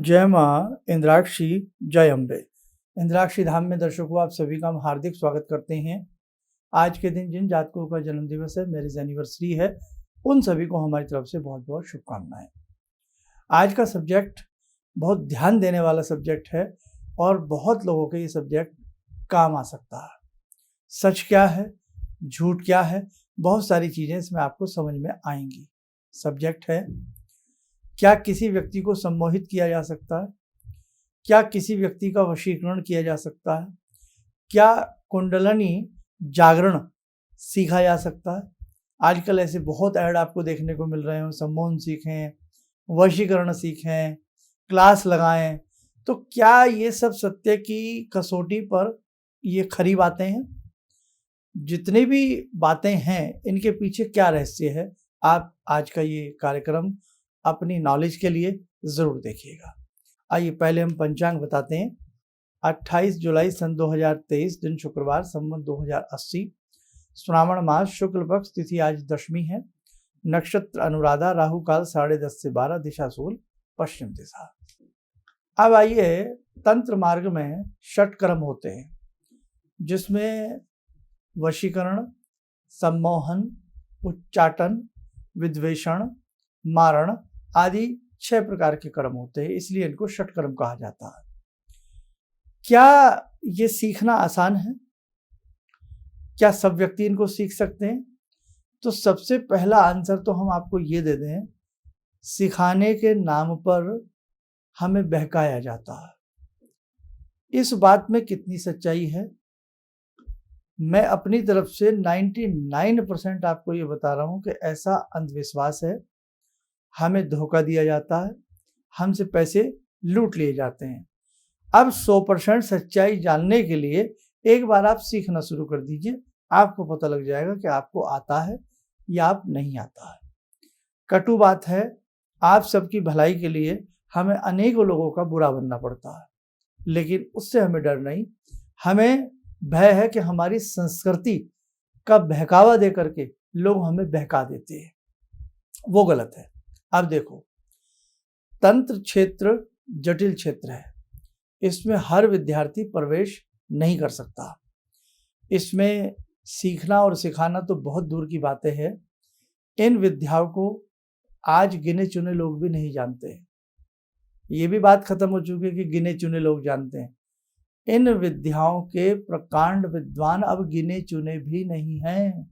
जय माँ इंद्राक्षी, जय अम्बे। इंद्राक्षी धाम में दर्शकों आप सभी का हम हार्दिक स्वागत करते हैं। आज के दिन जिन जातकों का जन्म दिवस है, मैरिज एनिवर्सरी है, उन सभी को हमारी तरफ से बहुत बहुत शुभकामनाएं। आज का सब्जेक्ट बहुत ध्यान देने वाला सब्जेक्ट है और बहुत लोगों के ये सब्जेक्ट काम आ सकता है। सच क्या है, झूठ क्या है, बहुत सारी चीज़ें इसमें आपको समझ में आएंगी। सब्जेक्ट है, क्या किसी व्यक्ति को सम्मोहित किया जा सकता है? क्या किसी व्यक्ति का वशीकरण किया जा सकता है? क्या कुंडलनी जागरण सीखा जा सकता है? आजकल ऐसे बहुत ऐड आपको देखने को मिल रहे हैं, सम्मोहन सीखें, वशीकरण सीखें, क्लास लगाएं। तो क्या ये सब सत्य की कसौटी पर ये खरी बातें हैं? जितनी भी बातें हैं, इनके पीछे क्या रहस्य है, आप आज का ये कार्यक्रम अपनी नॉलेज के लिए ज़रूर देखिएगा। आइए पहले हम पंचांग बताते हैं। 28 जुलाई सन 2023 दिन शुक्रवार, संवत 2080, श्रावण मास, शुक्ल पक्ष, तिथि आज दशमी है, नक्षत्र अनुराधा, राहु काल 10:30 से 12, दिशा सूल पश्चिम दिशा। अब आइए, तंत्र मार्ग में षटकर्म होते हैं, जिसमें वशीकरण, सम्मोहन, उच्चाटन, विद्वेषण, मारण आदि 6 प्रकार के कर्म होते हैं, इसलिए इनको षटकर्म कहा जाता है। क्या ये सीखना आसान है? क्या सब व्यक्ति इनको सीख सकते हैं? तो सबसे पहला आंसर तो हम आपको ये दे दें, सिखाने के नाम पर हमें बहकाया जाता है। इस बात में कितनी सच्चाई है? मैं अपनी तरफ से 99% आपको ये बता रहा हूँ कि ऐसा अंधविश्वास है। हमें धोखा दिया जाता है, हमसे पैसे लूट लिए जाते हैं। अब 100% सच्चाई जानने के लिए एक बार आप सीखना शुरू कर दीजिए, आपको पता लग जाएगा कि आपको आता है या आप नहीं आता है। कटु बात है, आप सबकी भलाई के लिए हमें अनेकों लोगों का बुरा बनना पड़ता है, लेकिन उससे हमें डर नहीं। हमें भय है कि हमारी संस्कृति का बहकावा दे करके लोग हमें बहका देते हैं, वो गलत है। अब देखो, तंत्र क्षेत्र जटिल क्षेत्र है, इसमें हर विद्यार्थी प्रवेश नहीं कर सकता। इसमें सीखना और सिखाना तो बहुत दूर की बातें हैं। इन विद्याओं को आज गिने चुने लोग भी नहीं जानते हैं। ये भी बात खत्म हो चुकी है कि गिने चुने लोग जानते हैं। इन विद्याओं के प्रकांड विद्वान अब गिने चुने भी नहीं हैं।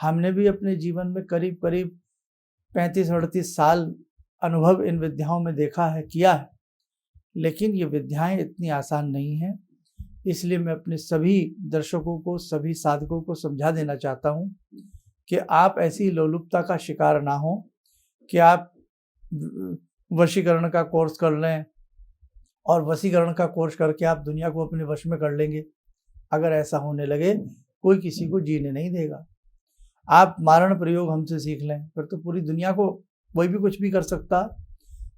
हमने भी अपने जीवन में करीब करीब 35-38 साल अनुभव इन विद्याओं में देखा है, किया है, लेकिन ये विद्याएं इतनी आसान नहीं हैं। इसलिए मैं अपने सभी दर्शकों को, सभी साधकों को समझा देना चाहता हूं कि आप ऐसी लोलुपता का शिकार ना हो कि आप वशीकरण का कोर्स कर लें और वशीकरण का कोर्स करके आप दुनिया को अपने वश में कर लेंगे। अगर ऐसा होने लगे, कोई किसी को जीने नहीं देगा। आप मारण प्रयोग हमसे सीख लें, फिर तो पूरी दुनिया को कोई भी कुछ भी कर सकता।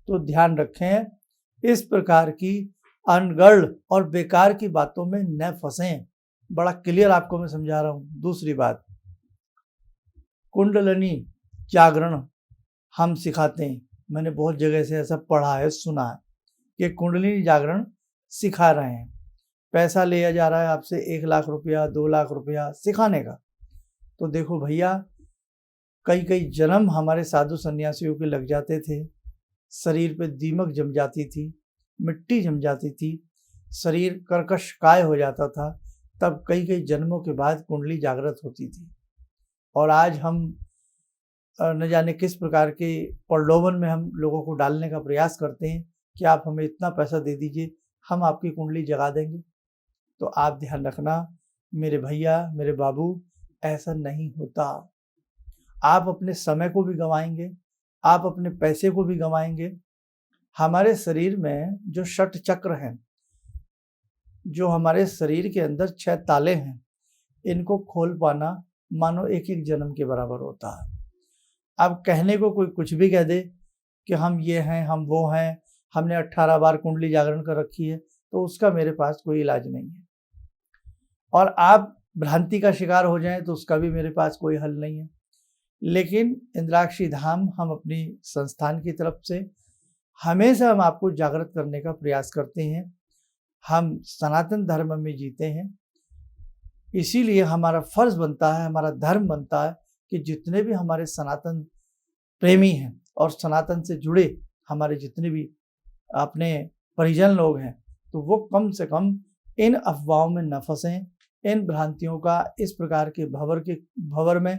तो ध्यान रखें, इस प्रकार की अनगढ़ और बेकार की बातों में न फंसें। बड़ा क्लियर आपको मैं समझा रहा हूँ। दूसरी बात, कुंडलनी जागरण हम सिखाते हैं। मैंने बहुत जगह से ऐसा पढ़ा है, सुना है कि कुंडलिनी जागरण सिखा रहे हैं। पैसा लिया जा रहा है आपसे 1 लाख रुपया, 2 लाख रुपया सिखाने का। तो देखो भैया, कई जन्म हमारे साधु सन्यासियों के लग जाते थे, शरीर पे दीमक जम जाती थी, मिट्टी जम जाती थी, शरीर कर्कश काय हो जाता था, तब कई जन्मों के बाद कुंडली जागृत होती थी। और आज हम न जाने किस प्रकार के प्रलोभन में हम लोगों को डालने का प्रयास करते हैं कि आप हमें इतना पैसा दे दीजिए, हम आपकी कुंडली जगा देंगे। तो आप ध्यान रखना मेरे भैया, मेरे बाबू, ऐसा नहीं होता। आप अपने समय को भी गंवाएंगे, आप अपने पैसे को भी गंवाएंगे। हमारे शरीर में जो षट चक्र हैं, जो हमारे शरीर के अंदर 6 ताले हैं, इनको खोल पाना मानो एक जन्म के बराबर होता है। अब कहने को कोई कुछ भी कह दे कि हम ये हैं, हम वो हैं, हमने 18 बार कुंडली जागरण कर रखी है, तो उसका मेरे पास कोई इलाज नहीं है। और आप भ्रांति का शिकार हो जाएं तो उसका भी मेरे पास कोई हल नहीं है। लेकिन इंद्राक्षी धाम, हम अपनी संस्थान की तरफ से हमेशा हम आपको जागृत करने का प्रयास करते हैं। हम सनातन धर्म में जीते हैं, इसीलिए हमारा फर्ज बनता है, हमारा धर्म बनता है कि जितने भी हमारे सनातन प्रेमी हैं और सनातन से जुड़े हमारे जितने भी अपने परिजन लोग हैं, तो वो कम से कम इन अफवाहों में न फंसें, इन भ्रांतियों का इस प्रकार के भंवर में,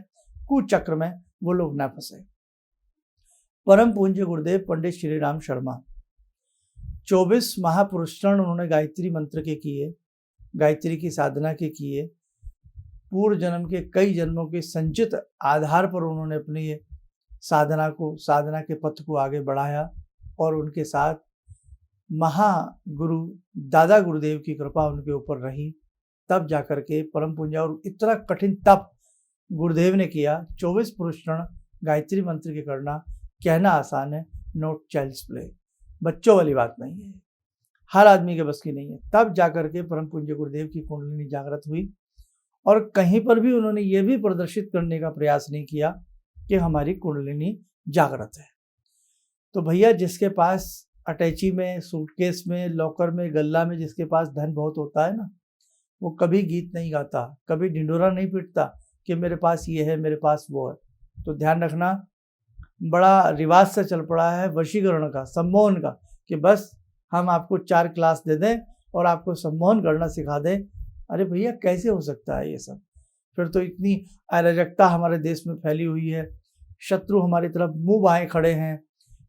कुचक्र में वो लोग न फंसे। परम पूज्य गुरुदेव पंडित श्री राम शर्मा 24 महापुरुषण उन्होंने गायत्री मंत्र के किए, गायत्री की साधना के किए, पूर्व जन्म के कई जन्मों के संचित आधार पर उन्होंने अपनी साधना के पथ को आगे बढ़ाया और उनके साथ महागुरु दादा गुरुदेव की कृपा उनके ऊपर रही। तब जाकर के परम पूज्य, और इतना कठिन तप गुरुदेव ने किया। 24 पुरुषण गायत्री मंत्र के करना कहना आसान है, नोट चाइल्ड्स प्ले, बच्चों वाली बात नहीं है, हर आदमी के बस की नहीं है। तब जाकर के परम पूज्य गुरुदेव की कुंडलिनी जागृत हुई और कहीं पर भी उन्होंने ये भी प्रदर्शित करने का प्रयास नहीं किया कि हमारी कुंडलिनी जागृत है। तो भैया, जिसके पास अटैची में, सूटकेस में, लॉकर में, गल्ला में जिसके पास धन बहुत होता है ना, वो कभी गीत नहीं गाता, कभी ढिंडोरा नहीं पीटता कि मेरे पास ये है, मेरे पास वो है। तो ध्यान रखना, बड़ा रिवाज से चल पड़ा है वशीकरण का, सम्मोहन का, कि बस हम आपको 4 क्लास दे दें और आपको सम्मोहन करना सिखा दें। अरे भैया, कैसे हो सकता है ये सब? फिर तो इतनी अराजकता हमारे देश में फैली हुई है, शत्रु हमारी तरफ मुंह बाएं खड़े हैं,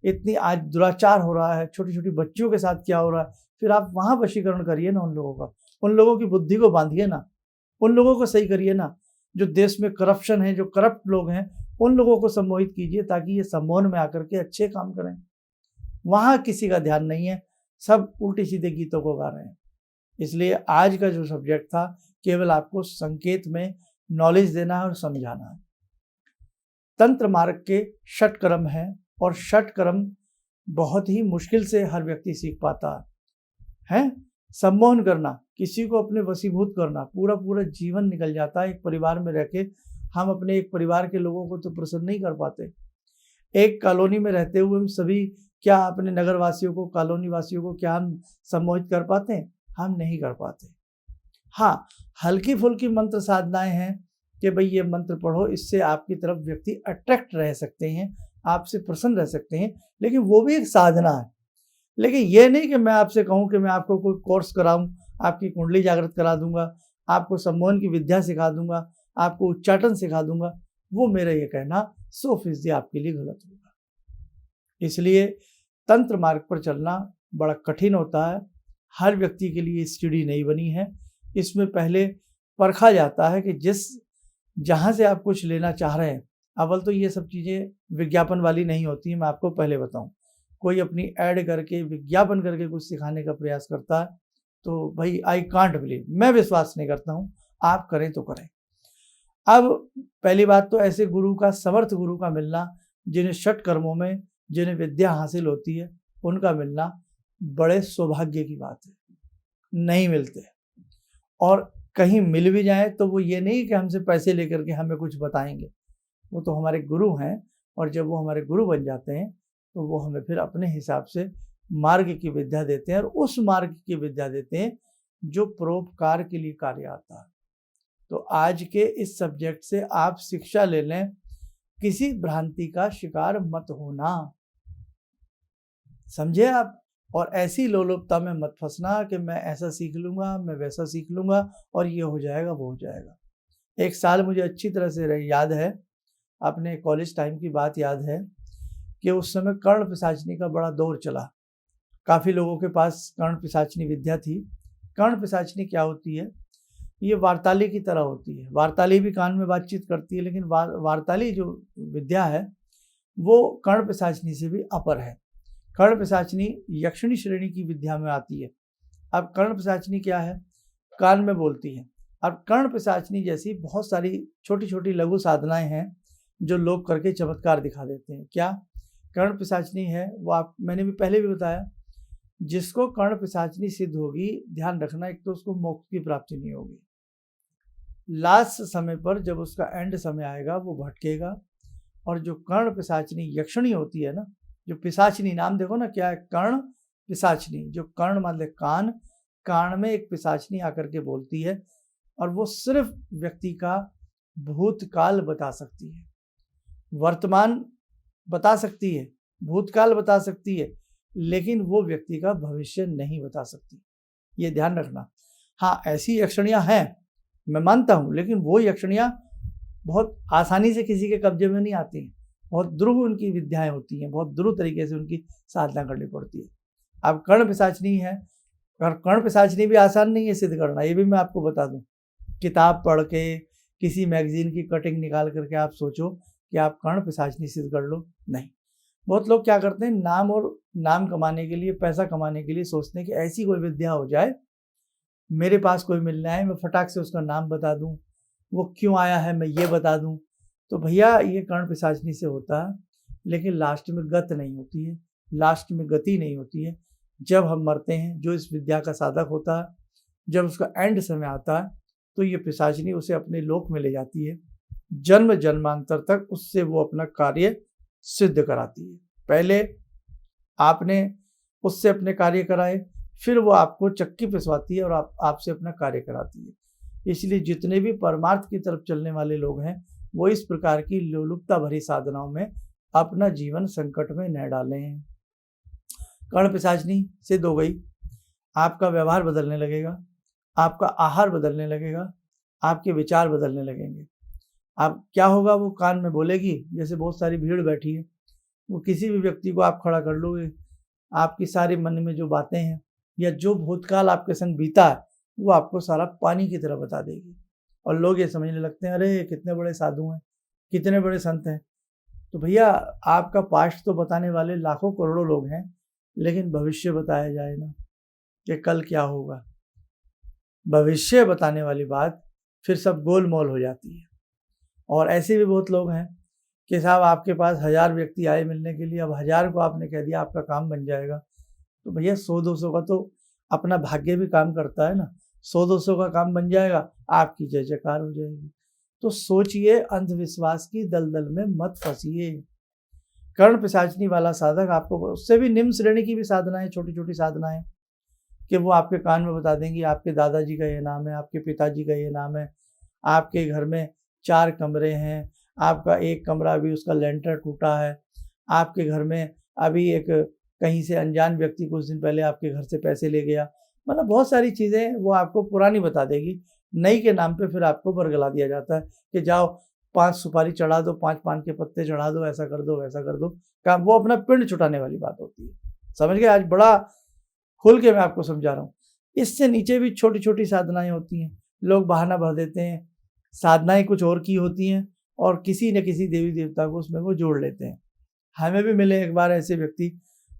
इतनी आज दुराचार हो रहा है, छोटी छोटी बच्चियों के साथ क्या हो रहा है। फिर आप वहाँ वशीकरण करिए ना उन लोगों का, उन लोगों की बुद्धि को बांधिए ना, उन लोगों को सही करिए ना। जो देश में करप्शन है, जो करप्ट लोग हैं, उन लोगों को सम्मोहित कीजिए ताकि ये सम्मोहन में आकर के अच्छे काम करें। वहाँ किसी का ध्यान नहीं है, सब उल्टे सीधे गीतों को गा रहे हैं। इसलिए आज का जो सब्जेक्ट था, केवल आपको संकेत में नॉलेज देना है और समझाना है। तंत्र मार्ग के 6 क्रम हैं और 6 क्रम बहुत ही मुश्किल से हर व्यक्ति सीख पाता है। सम्मोहन करना, किसी को अपने वशीभूत करना, पूरा जीवन निकल जाता है। एक परिवार में रह के हम अपने एक परिवार के लोगों को तो प्रसन्न नहीं कर पाते। एक कॉलोनी में रहते हुए हम सभी क्या अपने नगर वासियों को, कॉलोनी वासियों को क्या हम सम्मोहित कर पाते हैं? हम नहीं कर पाते। हाँ, हल्की फुल्की मंत्र साधनाएं हैं कि भाई ये मंत्र पढ़ो, इससे आपकी तरफ व्यक्ति अट्रैक्ट रह सकते हैं, आपसे प्रसन्न रह सकते हैं, लेकिन वो भी एक साधना है। लेकिन ये नहीं कि मैं आपसे कहूँ कि मैं आपको कोई कोर्स कराऊं, आपकी कुंडली जागृत करा दूंगा, आपको सम्मोहन की विद्या सिखा दूंगा, आपको उच्चाटन सिखा दूंगा। वो मेरा ये कहना 100% आपके लिए गलत होगा। इसलिए तंत्र मार्ग पर चलना बड़ा कठिन होता है, हर व्यक्ति के लिए सीढ़ी नहीं बनी है। इसमें पहले परखा जाता है कि जहाँ से आप कुछ लेना चाह रहे हैं, अव्वल तो ये सब चीज़ें विज्ञापन वाली नहीं होती हैं। मैं आपको पहले बताऊं, कोई अपनी ऐड करके, विज्ञापन करके कुछ सिखाने का प्रयास करता है तो भाई आई कांट बिलीव, मैं विश्वास नहीं करता हूँ। आप करें तो करें। अब पहली बात तो ऐसे गुरु का, समर्थ गुरु का मिलना, जिन्हें 6 कर्मों में जिन्हें विद्या हासिल होती है, उनका मिलना बड़े सौभाग्य की बात है। नहीं मिलते, और कहीं मिल भी जाए तो वो ये नहीं कि हमसे पैसे लेकर के हमें कुछ बताएंगे। वो तो हमारे गुरु हैं, और जब वो हमारे गुरु बन जाते हैं तो वो हमें फिर अपने हिसाब से मार्ग की विद्या देते हैं, और उस मार्ग की विद्या देते हैं जो परोपकार के लिए कार्य आता है। तो आज के इस सब्जेक्ट से आप शिक्षा ले लें, किसी भ्रांति का शिकार मत होना, समझे आप। और ऐसी लोलुपता में मत फंसना कि मैं ऐसा सीख लूँगा, मैं वैसा सीख लूँगा और ये हो जाएगा, वो हो जाएगा। एक साल मुझे अच्छी तरह से याद है, अपने कॉलेज टाइम की बात याद है कि उस समय कर्ण पिशाचनी का बड़ा दौर चला। काफ़ी लोगों के पास कर्ण पिशाचनी विद्या थी। कर्ण पिशाचनी क्या होती है? ये वार्ताली की तरह होती है। वार्ताली भी कान में बातचीत करती है, लेकिन वार्ताली जो विद्या है वो कर्ण पिशाचनी से भी अपर है। कर्ण पिशाचनी यक्षिणी श्रेणी की विद्या में आती है। अब कर्ण पिशाचनी क्या है? कान में बोलती है। अब कर्ण पिशाचनी जैसी बहुत सारी छोटी छोटी लघु साधनाएं हैं जो लोग करके चमत्कार दिखा देते हैं। क्या कर्ण पिशाचनी है? वो मैंने भी पहले भी बताया, जिसको कर्ण पिशाचनी सिद्ध होगी, ध्यान रखना, एक तो उसको मोक्ष की प्राप्ति नहीं होगी। लास्ट समय पर जब उसका एंड समय आएगा वो भटकेगा। और जो कर्ण पिशाचनी यक्षिणी होती है ना, जो पिशाचिनी नाम देखो ना क्या है, कर्ण पिशाचिनी। जो कर्ण मतलब कान, कान में एक पिशाचिनी आकर के बोलती है और वो सिर्फ व्यक्ति का भूतकाल बता सकती है, वर्तमान बता सकती है, भूतकाल बता सकती है, लेकिन वो व्यक्ति का भविष्य नहीं बता सकती। ये ध्यान रखना। हाँ, ऐसी यक्षणियाँ हैं, मैं मानता हूँ, लेकिन वो यक्षणियाँ बहुत आसानी से किसी के कब्जे में नहीं आती हैं। बहुत दुर्लभ उनकी विद्याएं होती हैं, बहुत दुर्लभ तरीके से उनकी साधना करनी पड़ती है। अब कर्ण पिशाचिनी है, और कर्ण पिशाचिनी भी आसान नहीं है सिद्ध करना, ये भी मैं आपको बता दूं। किताब पढ़ के, किसी मैगजीन की कटिंग निकाल करके आप सोचो कि आप कर्ण पिशाचिनी सिद्ध कर लो, नहीं। बहुत लोग क्या करते हैं, नाम और नाम कमाने के लिए, पैसा कमाने के लिए सोचते हैं कि ऐसी कोई विद्या हो जाए, मेरे पास कोई मिलना है, मैं फटाक से उसका नाम बता दूं, वो क्यों आया है मैं ये बता दूं। तो भैया ये कर्ण पिशाचिनी से होता है, लेकिन लास्ट में गत नहीं होती है, लास्ट में गति नहीं होती है। जब हम मरते हैं, जो इस विद्या का साधक होता है, जब उसका एंड समय आता है, तो ये पिशाचिनी उसे अपने लोक में ले जाती है, जन्म जन्मांतर तक उससे वो अपना कार्य सिद्ध कराती है। पहले आपने उससे अपने कार्य कराए, फिर वो आपको चक्की पिसवाती है और आपसे अपना कार्य कराती है। इसलिए जितने भी परमार्थ की तरफ चलने वाले लोग हैं, वो इस प्रकार की लोलुपता भरी साधनाओं में अपना जीवन संकट में न डालें। कर्ण पिशाचिनी सिद्ध हो गई, आपका व्यवहार बदलने लगेगा, आपका आहार बदलने लगेगा, आपके विचार बदलने लगेंगे। आप क्या होगा, वो कान में बोलेगी, जैसे बहुत सारी भीड़ बैठी है, वो किसी भी व्यक्ति को आप खड़ा कर लोगे, आपकी सारी मन में जो बातें हैं या जो भूतकाल आपके संग बीता है, वो आपको सारा पानी की तरह बता देगी। और लोग ये समझने लगते हैं, अरे कितने बड़े साधु हैं, कितने बड़े संत हैं। तो भैया आपका पास्ट तो बताने वाले लाखों करोड़ों लोग हैं, लेकिन भविष्य बताया जाए ना कि कल क्या होगा, भविष्य बताने वाली बात फिर सब गोलमोल हो जाती है। और ऐसे भी बहुत लोग हैं कि साहब आपके पास 1000 व्यक्ति आए मिलने के लिए, अब 1000 को आपने कह दिया आपका काम बन जाएगा। तो भैया 100-200 का तो अपना भाग्य भी काम करता है ना, 100-200 का काम बन जाएगा, आपकी जय जयकार हो जाएगी। तो सोचिए, अंधविश्वास की दलदल में मत फंसिए। कर्ण पिशाचिनी वाला साधक आपको, उससे भी निम्न श्रेणी की भी साधनाएं, छोटी छोटी साधनाएं, कि वो आपके कान में बता देंगी आपके दादाजी का ये नाम है, आपके पिताजी का ये नाम है, आपके घर में 4 कमरे हैं, आपका एक कमरा अभी उसका लेंटर टूटा है, आपके घर में अभी एक कहीं से अनजान व्यक्ति कुछ दिन पहले आपके घर से पैसे ले गया। मतलब बहुत सारी चीज़ें वो आपको पुरानी बता देगी, नई के नाम पे फिर आपको बरगला दिया जाता है कि जाओ 5 सुपारी चढ़ा दो, 5 पान के पत्ते चढ़ा दो, ऐसा कर दो, वैसा कर दो। काम वो अपना पिंड छुटाने वाली बात होती है। समझ गए? आज बड़ा खुल के मैं आपको समझा रहा हूँ। इससे नीचे भी छोटी छोटी साधनाएं होती हैं, लोग बहाना भर देते हैं, साधनाएं कुछ और की होती हैं और किसी न किसी देवी देवता को उसमें वो जोड़ लेते हैं। हमें भी मिले एक बार ऐसे व्यक्ति,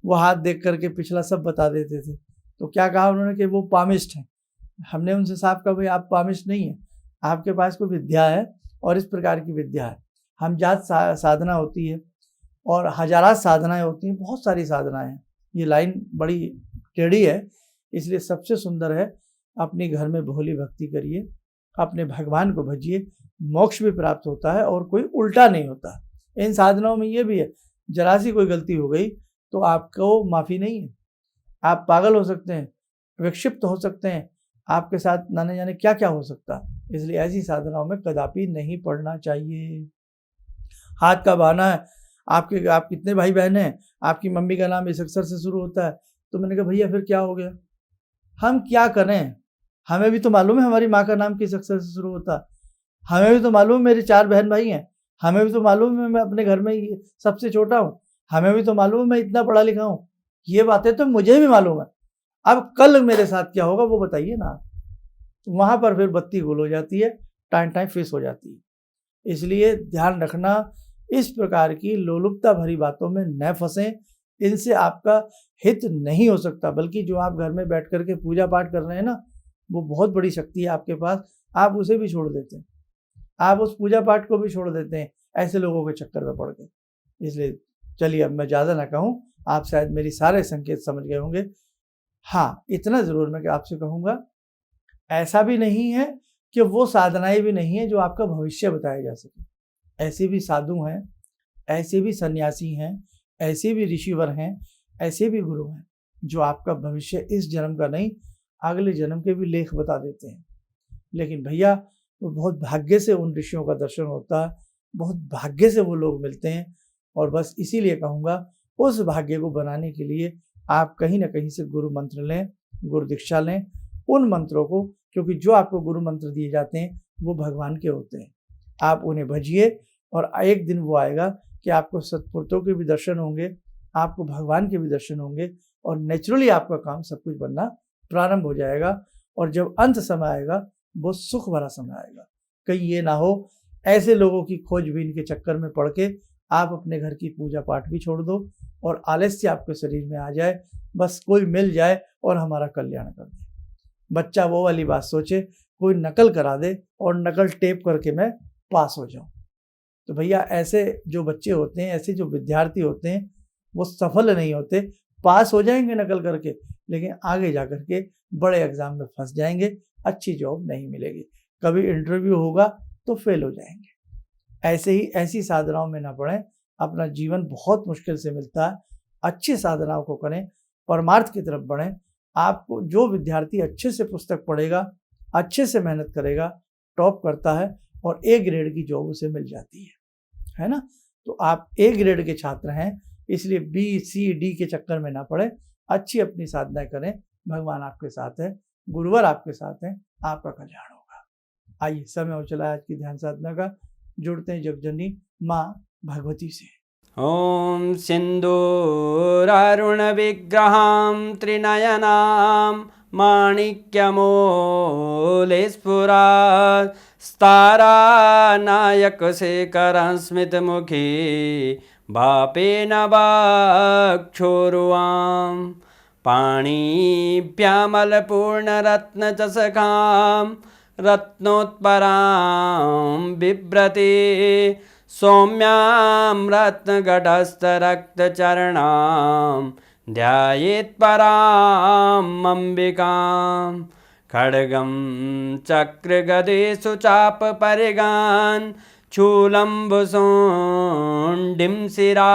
वो हाथ देख करके पिछला सब बता देते थे। तो क्या कहा उन्होंने कि वो पामिस्ट हैं। हमने उनसे साफ कहा, भाई आप पामिस्ट नहीं हैं, आपके पास कोई विद्या है और इस प्रकार की विद्या है। हम जात साधना होती है और हजारात साधनाएं होती हैं, बहुत सारी साधनाएं हैं। ये लाइन बड़ी टेढ़ी है, इसलिए सबसे सुंदर है अपने घर में भोली भक्ति करिए, अपने भगवान को भजिए, मोक्ष भी प्राप्त होता है और कोई उल्टा नहीं होता। इन साधनाओं में ये भी है, जरा सी कोई गलती हो गई तो आपको माफ़ी नहीं है, आप पागल हो सकते हैं, विक्षिप्त हो सकते हैं, आपके साथ ना जाने क्या क्या हो सकता। इसलिए ऐसी साधनाओं में कदापि नहीं पड़ना चाहिए। हाथ का बहाना है, आप कितने भाई बहन हैं, आपकी मम्मी का नाम इस अक्षर से शुरू होता है, तो मैंने कहा भैया फिर क्या हो गया, हम क्या करें, हमें भी तो मालूम है हमारी माँ का नाम किस अक्षर से शुरू होता है, हमें भी तो मालूम है मेरे 4 बहन भाई हैं, हमें भी तो मालूम है मैं अपने घर में सबसे छोटा हूँ, हमें भी तो मालूम है मैं इतना पढ़ा लिखा हूँ, ये बातें तो मुझे भी मालूम है। अब कल मेरे साथ क्या होगा वो बताइए ना। वहाँ पर फिर बत्ती गुल हो जाती है, टाइम टाइम फिस हो जाती है। इसलिए ध्यान रखना, इस प्रकार की लोलुपता भरी बातों में न फंसें, इनसे आपका हित नहीं हो सकता। बल्कि जो आप घर में बैठ करके पूजा पाठ कर रहे हैं ना, वो बहुत बड़ी शक्ति है आपके पास, आप उसे भी छोड़ देते हैं, आप उस पूजा पाठ को भी छोड़ देते हैं ऐसे लोगों के चक्कर में पड़ के। इसलिए चलिए अब मैं ज़्यादा ना कहूँ, आप शायद मेरी सारे संकेत समझ गए होंगे। हाँ, इतना ज़रूर मैं आपसे कहूँगा, ऐसा भी नहीं है कि वो साधनाएं भी नहीं है जो आपका भविष्य बताया जा सके। ऐसे भी साधु हैं, ऐसे भी सन्यासी हैं ऐसे भी ऋषिवर हैं, ऐसे भी गुरु हैं जो आपका भविष्य इस जन्म का नहीं अगले जन्म के भी लेख बता देते हैं। लेकिन भैया वो बहुत भाग्य से उन ऋषियों का दर्शन होता है, बहुत भाग्य से वो लोग मिलते हैं। और बस इसीलिए कहूँगा उस भाग्य को बनाने के लिए आप कहीं ना कहीं से गुरु मंत्र लें, गुरु दीक्षा लें उन मंत्रों को, क्योंकि जो आपको गुरु मंत्र दिए जाते हैं वो भगवान के होते हैं। आप उन्हें भजिए और एक दिन वो आएगा कि आपको सत्पुरुषों के भी दर्शन होंगे, आपको भगवान के भी दर्शन होंगे और नेचुरली आपका काम सब कुछ बनना प्रारंभ हो जाएगा। और जब अंत समय आएगा वो सुख भरा समय आएगा। कहीं ये ना हो ऐसे लोगों की खोजबीन के चक्कर में पड़ के आप अपने घर की पूजा पाठ भी छोड़ दो और आलस्य आपके शरीर में आ जाए, बस कोई मिल जाए और हमारा कल्याण कर दे। बच्चा वो वाली बात सोचे, कोई नकल करा दे और नकल टेप करके मैं पास हो जाऊं। तो भैया ऐसे जो बच्चे होते हैं, ऐसे जो विद्यार्थी होते हैं, वो सफल नहीं होते। पास हो जाएंगे नकल करके, लेकिन आगे जा करके बड़े एग्जाम में फंस जाएंगे, अच्छी जॉब नहीं मिलेगी, कभी इंटरव्यू होगा तो फेल हो जाएंगे। ऐसे ही ऐसी साधनाओं में ना पड़ें, अपना जीवन बहुत मुश्किल से मिलता है। अच्छी साधनाओं को करें, परमार्थ की तरफ बढ़ें। आपको जो विद्यार्थी अच्छे से पुस्तक पढ़ेगा, अच्छे से मेहनत करेगा, टॉप करता है और ए ग्रेड की जॉब उसे मिल जाती है ना। तो आप ए ग्रेड के छात्र हैं, इसलिए बी सी डी के चक्कर में ना पड़े, अच्छी अपनी साधनाएं करें। भगवान आपके साथ है, गुरुवर आपके साथ हैं, आपका कल्याण होगा। आइए समय हो चला आज की ध्यान साधना का। जुड़ते हैं जगजननी माँ भगवती से। ॐ सिन्दूरारुण विग्रहां त्रिनयनां माणिक्यमूले स्फुरात् स्तारानायकशेखरं स्मितमुखी भापेन वक्षोरुवां पाणिभ्यामलपूर्णरत्नचषकां रत्नोत्परां बिभ्रति सौम्यां रत्नघटस्थरक्तचरणां ध्यायेत्परां अम्बिकां खड्गं चक्रगदेषु चापपरिगान् शूलम्बुशुण्डिं शिरा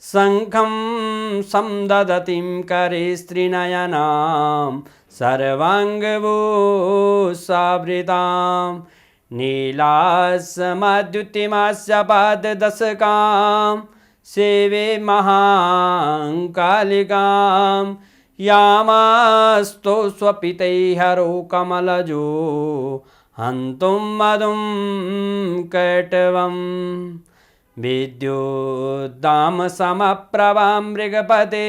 शङ्खं संदधतीं करे स्त्रीनयनां सर्वाङ्गभूषावृताम् नीलासमद्युतिमास्य पाददशकां सेवे महाकालिकां यामास्तो स्वपितैहरो कमलजो हन्तुं मधुं कैटवं विद्युद्दामसमप्रभां मृगपते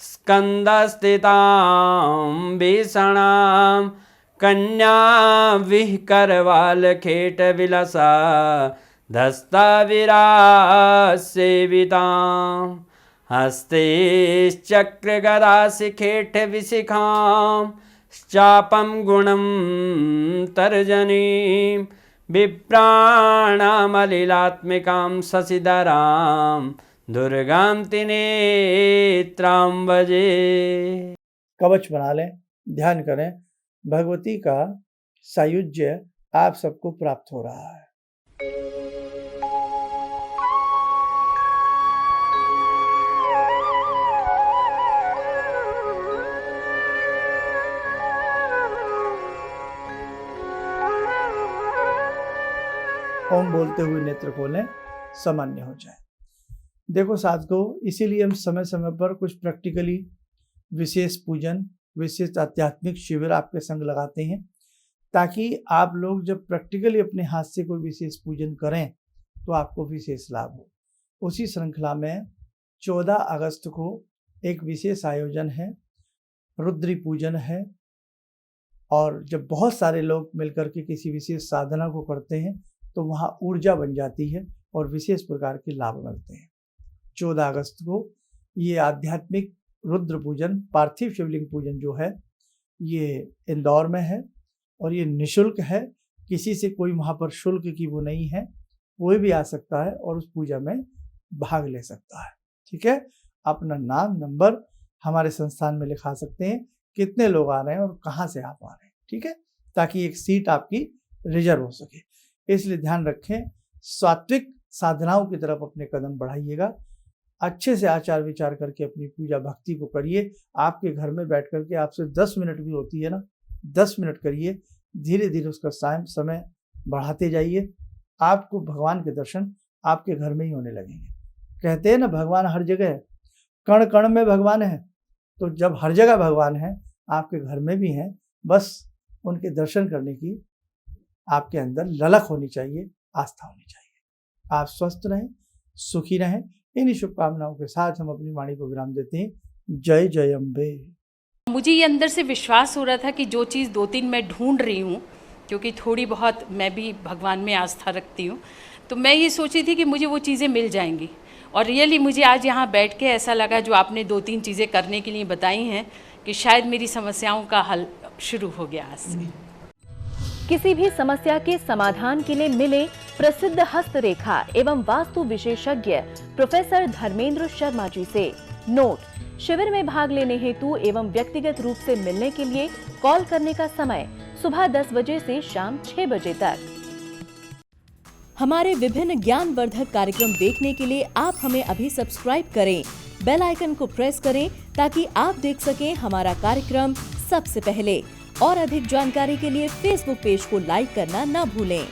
स्कन्दस्थितां भीषणां कन्या विहकरवालखेटविलसा धस्ताविरासेवितां हस्तैश्चक्रगदाशिखेटविशिखां चापं गुणं तर्जनीं विप्राणामलिलात्मिकां शशिधरां दुर्गां त्रिनेत्रां भजे। कवच बना लें, ध्यान करें, भगवती का सायुज्य आप सबको प्राप्त हो रहा है। ओम बोलते हुए नेत्र खोलें, सामान्य हो जाए। देखो साथियों, इसीलिए हम समय समय पर कुछ प्रैक्टिकली विशेष पूजन, विशेष आध्यात्मिक शिविर आपके संग लगाते हैं, ताकि आप लोग जब प्रैक्टिकली अपने हाथ से कोई विशेष पूजन करें तो आपको विशेष लाभ हो। उसी श्रृंखला में 14 अगस्त को एक विशेष आयोजन है, रुद्री पूजन है। और जब बहुत सारे लोग मिलकर के किसी विशेष साधना को करते हैं तो वहाँ ऊर्जा बन जाती है और विशेष प्रकार के लाभ मिलते हैं। 14 अगस्त को ये आध्यात्मिक रुद्र पूजन, पार्थिव शिवलिंग पूजन जो है, ये इंदौर में है और ये निःशुल्क है। किसी से कोई वहाँ पर शुल्क की वो नहीं है, कोई भी आ सकता है और उस पूजा में भाग ले सकता है। ठीक है, अपना नाम नंबर हमारे संस्थान में लिखा सकते हैं, कितने लोग आ रहे हैं और कहाँ से आप आ रहे हैं। ठीक है, ताकि एक सीट आपकी रिजर्व हो सके। इसलिए ध्यान रखें, सात्विक साधनाओं की तरफ अपने कदम बढ़ाइएगा। अच्छे से आचार विचार करके अपनी पूजा भक्ति को करिए। आपके घर में बैठ करके आपसे 10 मिनट भी होती है ना, 10 मिनट करिए, धीरे धीरे उसका समय बढ़ाते जाइए। आपको भगवान के दर्शन आपके घर में ही होने लगेंगे। कहते हैं ना, भगवान हर जगह है, कण कण में भगवान है। तो जब हर जगह भगवान है, आपके घर में भी हैं, बस उनके दर्शन करने की आपके अंदर ललक होनी चाहिए, आस्था होनी चाहिए। आप स्वस्थ रहें, सुखी रहें। इन्हीं शुभकामनाओं के साथ हम अपनी वाणी को विराम देते हैं। जय जय अम्बे। मुझे ये अंदर से विश्वास हो रहा था कि जो चीज़ 2-3 मैं ढूंढ रही हूँ, क्योंकि थोड़ी बहुत मैं भी भगवान में आस्था रखती हूँ, तो मैं ये सोची थी कि मुझे वो चीज़ें मिल जाएंगी। और रियली मुझे आज यहाँ बैठ के ऐसा लगा, जो आपने 2-3 चीज़ें करने के लिए बताई हैं, कि शायद मेरी समस्याओं का हल शुरू हो गया आज से। किसी भी समस्या के समाधान के लिए मिले प्रसिद्ध हस्तरेखा एवं वास्तु विशेषज्ञ प्रोफेसर धर्मेंद्र शर्मा जी से। नोट: शिविर में भाग लेने हेतु एवं व्यक्तिगत रूप से मिलने के लिए कॉल करने का समय सुबह 10 बजे से शाम 6 बजे तक। हमारे विभिन्न ज्ञानवर्धक कार्यक्रम देखने के लिए आप हमें अभी सब्सक्राइब करें, बेल आइकन को प्रेस करें ताकि आप देख सकें हमारा कार्यक्रम सबसे पहले। और अधिक जानकारी के लिए फेसबुक पेज को लाइक करना न भूलें।